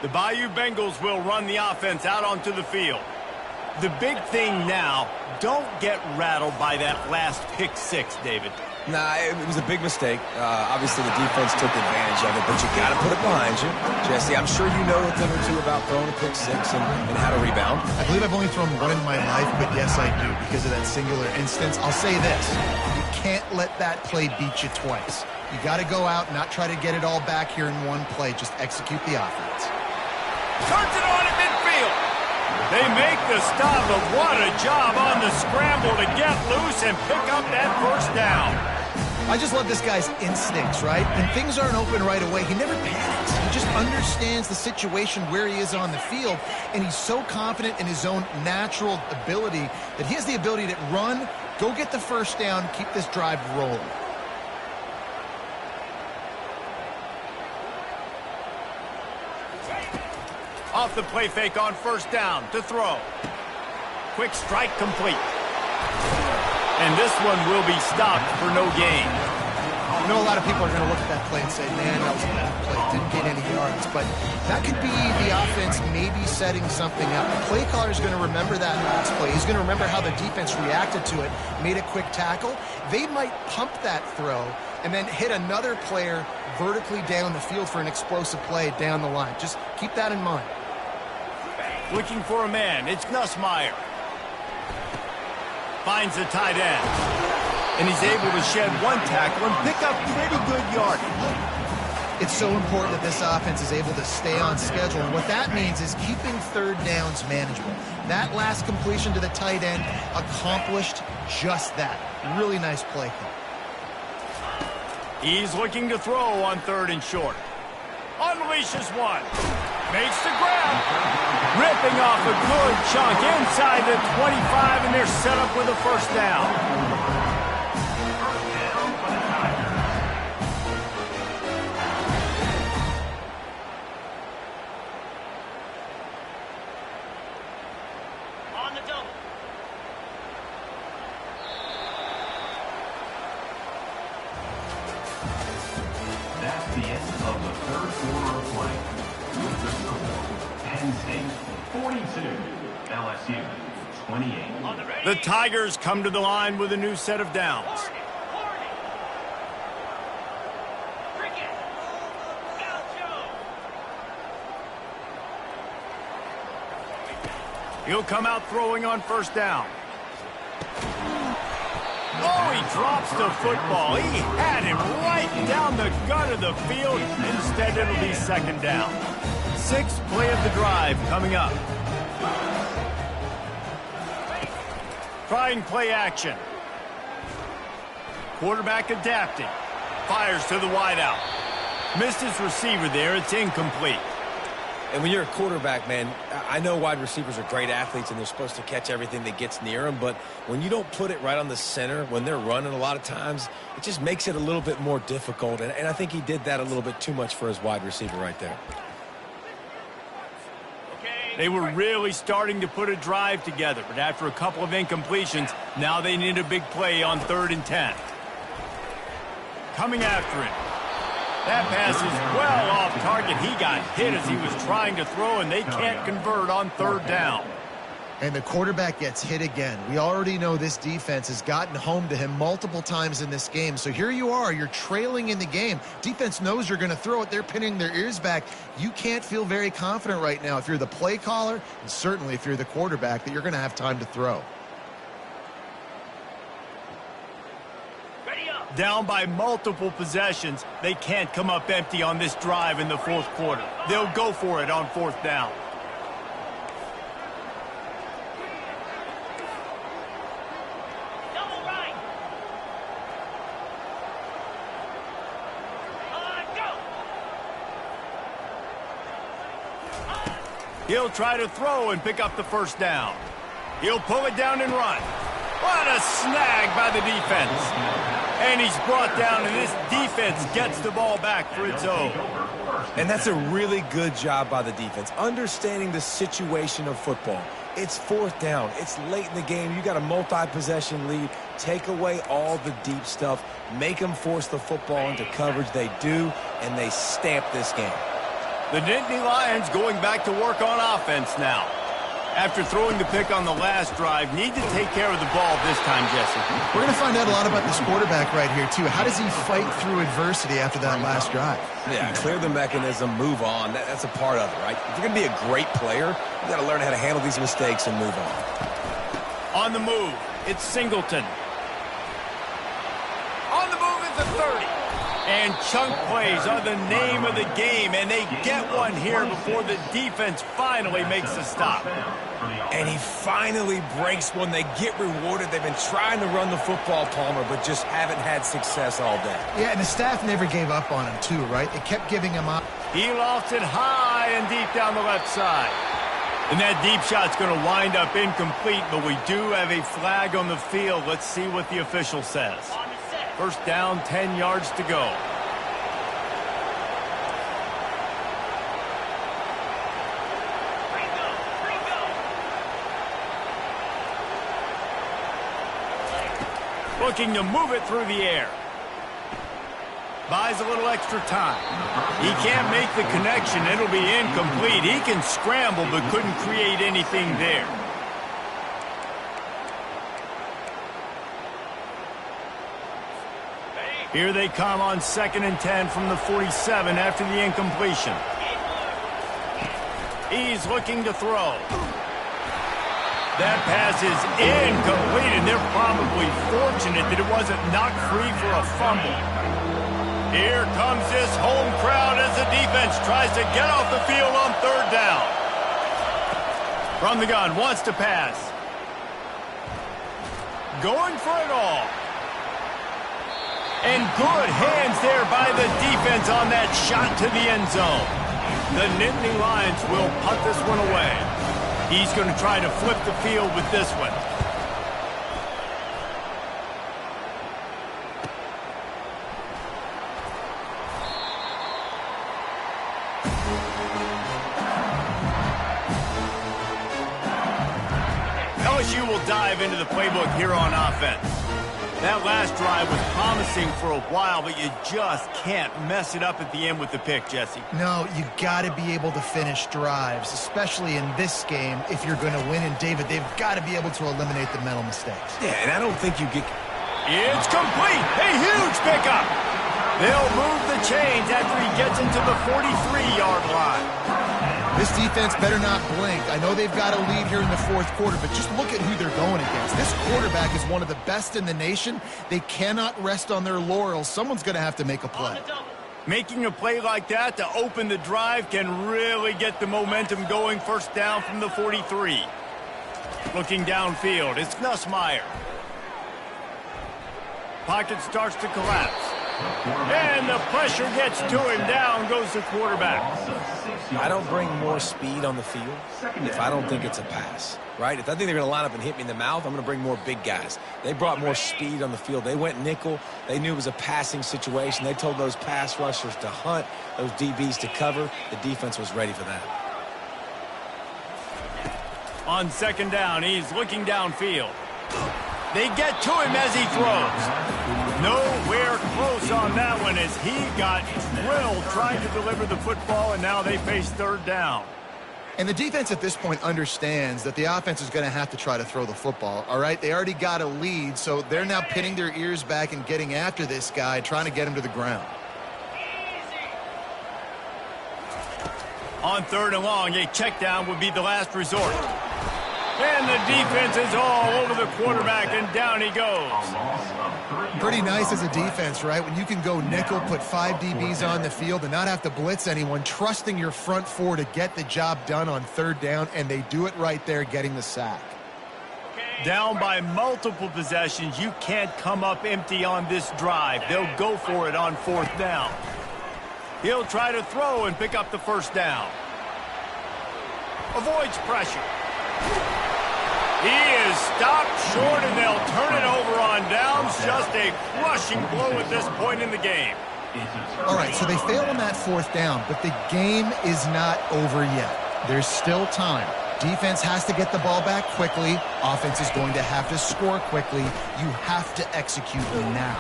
The Bayou Bengals will run the offense out onto the field. The big thing now, don't get rattled by that last pick six, David. Nah, it was a big mistake. Obviously, the defense took advantage of it, but you got to put it behind you. Jesse, I'm sure you know a thing or two about throwing a pick six and how to rebound. I believe I've only thrown one in my life, but yes, I do, because of that singular instance. I'll say this. You can't let that play beat you twice. You got to go out and not try to get it all back here in one play. Just execute the offense. Turns it on at midfield. They make the stop, but what a job on the scramble to get loose and pick up that first down. I just love this guy's instincts, right? When things aren't open right away, he never panics. He just understands the situation where he is on the field, and he's so confident in his own natural ability that he has the ability to run, go get the first down, keep this drive rolling. Off the play fake on first down to throw. Quick strike complete. And this one will be stopped for no gain. I know a lot of people are going to look at that play and say, man, that was a bad play. Didn't get any yards. But that could be the offense maybe setting something up. The play caller is going to remember that last play. He's going to remember how the defense reacted to it, made a quick tackle. They might pump that throw and then hit another player vertically down the field for an explosive play down the line. Just keep that in mind. Looking for a man. It's Nussmeier. Finds the tight end. And he's able to shed one tackle and pick up pretty good yardage. It's so important that this offense is able to stay on schedule. And what that means is keeping third downs manageable. That last completion to the tight end accomplished just that. Really nice play call. He's looking to throw on third and short. Unleashes one. Makes the grab. Ripping off a good chunk inside the 25, and they're set up with a first down. That's the end of the third quarter of play. With the score, Penn State 42, LSU 28. The Tigers come to the line with a new set of downs. He'll come out throwing on first down. Oh, he drops the football. He had him right down the gut of the field. Instead, it'll be second down. Sixth play of the drive coming up. Trying play action. Quarterback adapting. Fires to the wideout. Missed his receiver there. It's incomplete. And when you're a quarterback, man, I know wide receivers are great athletes and they're supposed to catch everything that gets near them, but when you don't put it right on the center, when they're running a lot of times, it just makes it a little bit more difficult. And I think he did that a little bit too much for his wide receiver right there. They were really starting to put a drive together, but after a couple of incompletions, now they need a big play on 3rd and 10. Coming after him. That pass is well off target. He got hit as he was trying to throw, and they can't convert on 3rd down. And the quarterback gets hit again. We already know this defense has gotten home to him multiple times in this game. So here you are. You're trailing in the game. Defense knows you're going to throw it. They're pinning their ears back. You can't feel very confident right now if you're the play caller, and certainly if you're the quarterback, that you're going to have time to throw. Down by multiple possessions, they can't come up empty on this drive in the 4th quarter. They'll go for it on 4th down. Double right. Go. He'll try to throw and pick up the first down. He'll pull it down and run. What a snag by the defense. And he's brought down, and this defense gets the ball back for its own. And that's a really good job by the defense, understanding the situation of football. It's 4th down. It's late in the game. You got a multi-possession lead. Take away all the deep stuff. Make them force the football into coverage. They do, and they stamp this game. The Nittany Lions going back to work on offense now. After throwing the pick on the last drive, need to take care of the ball this time, Jesse. We're going to find out a lot about this quarterback right here, too. How does he fight through adversity after that last drive? Yeah, clear the mechanism, move on. That's a part of it, right? If you're going to be a great player, you got to learn how to handle these mistakes and move on. On the move, it's Singleton. On the move is the 30. And chunk plays are the name of the game, and they get one here before the defense finally makes a stop. And he finally breaks one. They get rewarded. They've been trying to run the football, Palmer, but just haven't had success all day. Yeah, and the staff never gave up on him, too, right? They kept giving him up. He lost it high and deep down the left side. And that deep shot's going to wind up incomplete, but we do have a flag on the field. Let's see what the official says. First down, 10 yards to go. looking to move it through the air. Buys a little extra time. He can't make the connection. It'll be incomplete. He can scramble but couldn't create anything there. Here they come on 2nd and 10 from the 47 after the incompletion. He's looking to throw. That pass is incomplete, and they're probably fortunate that it wasn't knocked free for a fumble. Here comes this home crowd as the defense tries to get off the field on 3rd down. From the gun, wants to pass. Going for it all. And good hands there by the defense on that shot to the end zone. The Nittany Lions will punt this one away. He's going to try to flip the field with this one. LSU will dive into the playbook here on offense. That last drive was promising for a while, but you just can't mess it up at the end with the pick, Jesse. No, you got to be able to finish drives, especially in this game if you're going to win. And, David, they've got to be able to eliminate the mental mistakes. Yeah, and I don't think you get... It's complete. A huge pickup. They'll move the chains after he gets into the 43-yard line. This defense better not blink. I know they've got a lead here in the 4th quarter, but just look at who they're going against. This quarterback is one of the best in the nation. They cannot rest on their laurels. Someone's going to have to make a play. Making a play like that to open the drive can really get the momentum going. 1st down from the 43. Looking downfield, it's Nussmeier. Pocket starts to collapse. And the pressure gets to him. Down goes the quarterback. I don't bring more speed on the field if I don't think it's a pass, right? If I think they're going to line up and hit me in the mouth, I'm going to bring more big guys. They brought more speed on the field. They went nickel. They knew it was a passing situation. They told those pass rushers to hunt, those DBs to cover. The defense was ready for that. On 2nd down, he's looking downfield. They get to him as he throws. Nowhere close on that one as he got drilled trying to deliver the football, and now they face 3rd down. And the defense at this point understands that the offense is going to have to try to throw the football, all right? They already got a lead, so they're now pinning their ears back and getting after this guy, trying to get him to the ground. On 3rd and long, a check down would be the last resort. And the defense is all over the quarterback, and down he goes. Pretty nice as a defense, right? When you can go nickel, put 5 DBs on the field and not have to blitz anyone, trusting your front 4 to get the job done on 3rd down, and they do it right there, getting the sack. Down by multiple possessions, you can't come up empty on this drive. They'll go for it on 4th down. He'll try to throw and pick up the 1st down. Avoids pressure. He is stopped short, and they'll turn it over on downs. Just a crushing blow at this point in the game. All right, so they fail on that 4th down, but the game is not over yet. There's still time. Defense has to get the ball back quickly. Offense is going to have to score quickly. You have to execute now.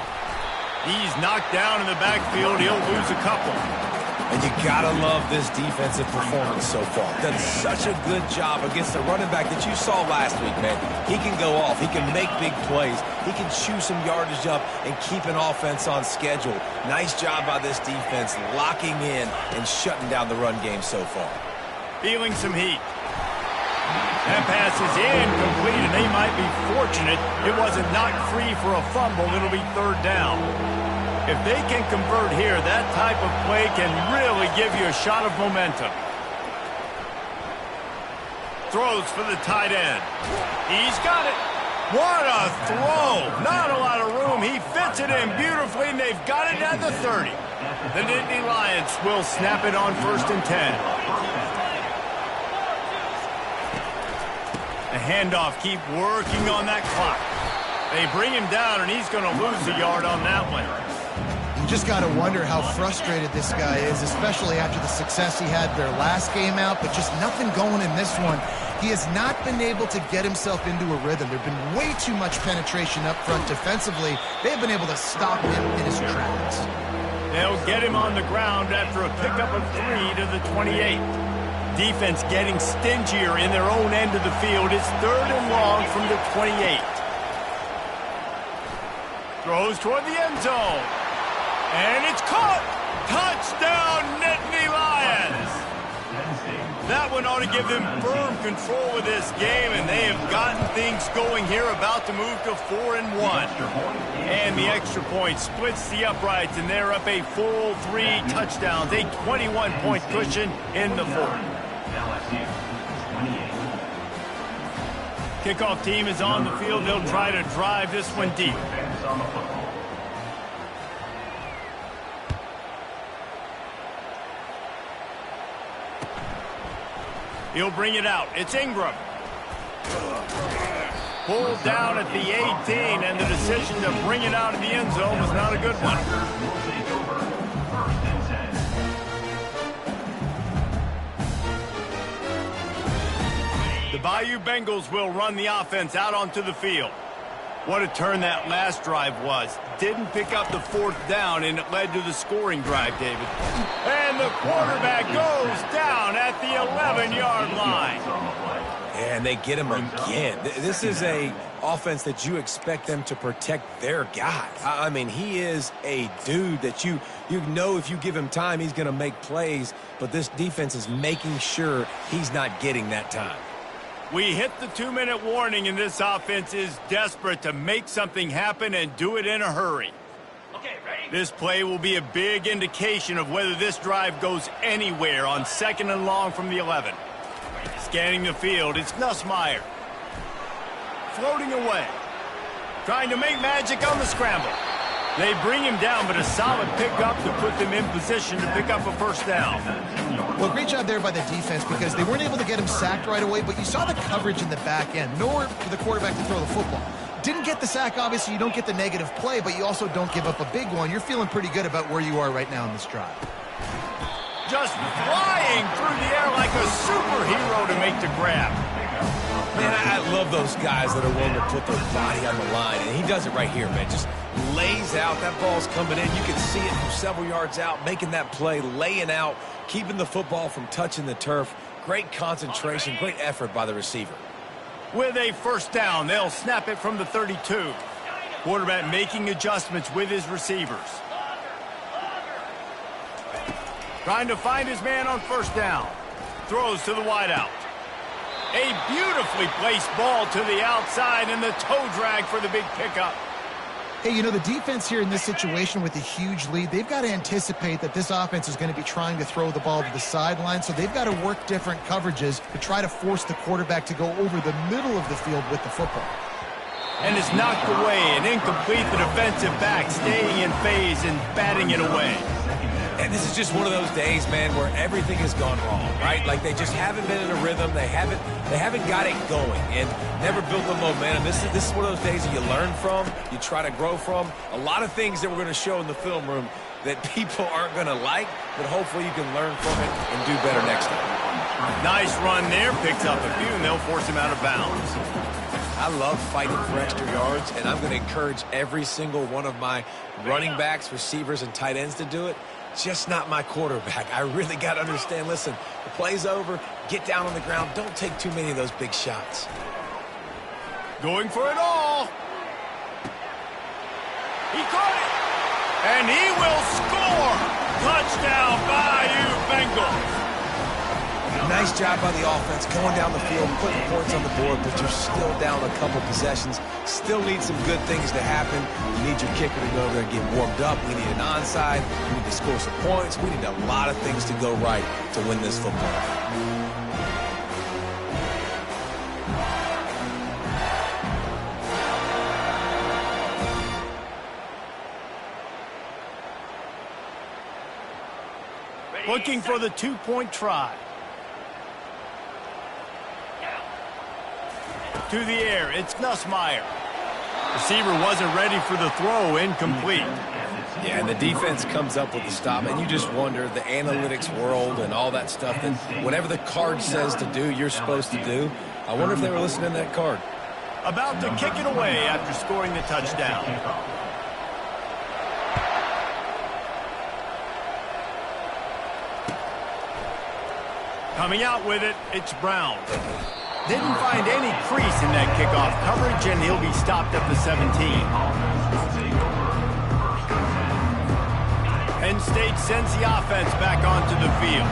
He's knocked down in the backfield. He'll lose a couple. And you gotta love this defensive performance so far. Done such a good job against the running back that you saw last week, man. He can go off. He can make big plays. He can chew some yardage up and keep an offense on schedule. Nice job by this defense locking in and shutting down the run game so far. Feeling some heat. That pass is incomplete, and they might be fortunate it wasn't knocked free for a fumble. It'll be 3rd down. If they can convert here, that type of play can really give you a shot of momentum. Throws for the tight end. He's got it. What a throw. Not a lot of room. He fits it in beautifully, and they've got it at the 30. The Nittany Lions will snap it on 1st and 10. The handoff, keep working on that clock. They bring him down, and he's going to lose a yard on that one. You just got to wonder how frustrated this guy is, especially after the success he had their last game out, but just nothing going in this one. He has not been able to get himself into a rhythm. There have been way too much penetration up front defensively. They've been able to stop him in his tracks. They'll get him on the ground after a pickup of 3 to the 28. Defense getting stingier in their own end of the field. It's 3rd and long from the 28. Throws toward the end zone. And it's caught. Touchdown, Nittany Lions. That one ought to give them firm control of this game, and they have gotten things going here, about to move to 4-1. And the extra point splits the uprights, and they're up a full 3 touchdowns, a 21-point cushion in the 4th. Kickoff team is on the field. They'll try to drive this one deep. He'll bring it out. It's Ingram. Pulled down at the 18, and the decision to bring it out of the end zone was not a good one. The Bayou Bengals will run the offense out onto the field. What a turn that last drive was. Didn't pick up the 4th down, and it led to the scoring drive, David. And the quarterback goes down at the 11-yard line. And they get him again. This is a offense that you expect them to protect their guy. I mean, he is a dude that you know if you give him time, he's going to make plays. But this defense is making sure he's not getting that time. We hit the 2-minute warning, and this offense is desperate to make something happen and do it in a hurry. Okay, ready? This play will be a big indication of whether this drive goes anywhere on 2nd and long from the 11. Scanning the field, it's Nussmeier. Floating away. Trying to make magic on the scramble. They bring him down, but a solid pickup to put them in position to pick up a 1st down. Well, great job there by the defense because they weren't able to get him sacked right away, but you saw the coverage in the back end. Nowhere for the quarterback to throw the football. Didn't get the sack, obviously. You don't get the negative play, but you also don't give up a big one. You're feeling pretty good about where you are right now in this drive. Just flying through the air like a superhero to make the grab. Man, I love those guys that are willing to put their body on the line, and he does it right here, man. Just lays out. That ball's coming in. You can see it from several yards out, making that play, laying out, keeping the football from touching the turf. Great concentration, great effort by the receiver. With a 1st down, they'll snap it from the 32. Quarterback making adjustments with his receivers. Trying to find his man on 1st down. Throws to the wideout. A beautifully placed ball to the outside, and the toe drag for the big pickup. Hey, you know, the defense here in this situation with a huge lead, they've got to anticipate that this offense is going to be trying to throw the ball to the sideline, so they've got to work different coverages to try to force the quarterback to go over the middle of the field with the football. And it's knocked away and incomplete. The defensive back staying in phase and batting it away. And this is just one of those days, man, where everything has gone wrong, right? Like they just haven't been in a rhythm. They haven't got it going and never built the momentum. This is one of those days that you learn from, you try to grow from. A lot of things that we're going to show in the film room that people aren't going to like, but hopefully you can learn from it and do better next time. Nice run there. Picks up a few, and they'll force him out of bounds. I love fighting for extra yards, and I'm going to encourage every single one of my running backs, receivers, and tight ends to do it. Just not my quarterback. I really got to understand, listen, the play's over, get down on the ground, don't take too many of those big shots. Going for it all. He caught it. And he will score. Touchdown, Bayou Bengals. Nice job by the offense, going down the field, putting points on the board, but you're still down a couple possessions. Still need some good things to happen. You need your kicker to go over there and get warmed up. We need an onside. We need to score some points. We need a lot of things to go right to win this football game. Looking for the two-point try. To the air, it's Nussmeier. Receiver wasn't ready for the throw, incomplete. Yeah, and the defense comes up with the stop, and you just wonder, the analytics world and all that stuff, that whatever the card says to do, you're supposed to do. I wonder if they were listening to that card. About to kick it away after scoring the touchdown. Coming out with it, it's Brown. Didn't find any crease in that kickoff coverage, and he'll be stopped at the 17. Penn State sends the offense back onto the field.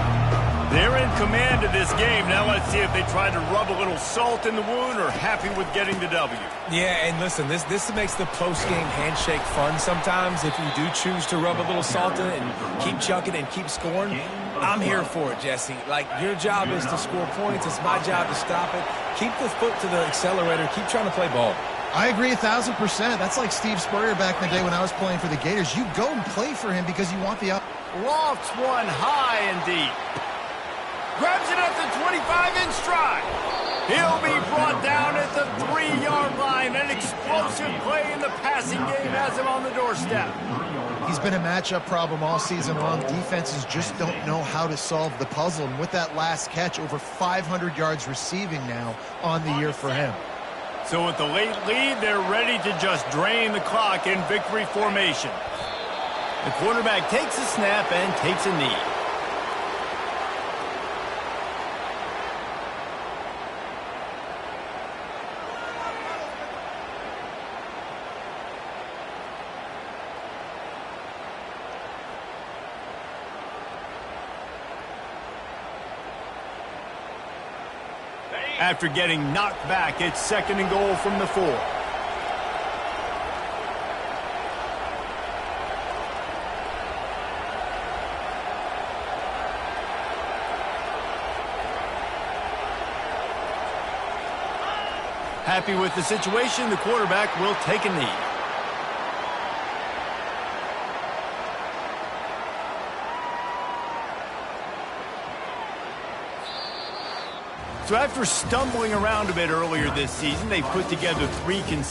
They're in command of this game. Now let's see if they try to rub a little salt in the wound or happy with getting the W. Yeah, and listen, this makes the post-game handshake fun sometimes. If you do choose to rub a little salt in it and keep chucking and keep scoring, I'm here for it, Jesse. Like, your job is to score points. It's my job to stop it. Keep the foot to the accelerator. Keep trying to play ball. I agree 1,000%. That's like Steve Spurrier back in the day when I was playing for the Gators. You go and play for him because you want the up. Lofts one high and deep. Grabs it at the 25 in stride. He'll be brought down at the 3-yard line. An explosive play in the passing game has him on the doorstep. He's been a matchup problem all season long. Defenses just don't know how to solve the puzzle. And with that last catch, over 500 yards receiving now on the year for him. So with the late lead, they're ready to just drain the clock in victory formation. The quarterback takes a snap and takes a knee. After getting knocked back, it's 2nd and goal from the 4. Happy with the situation, the quarterback will take a knee. So after stumbling around a bit earlier this season, they put together 3 consecutive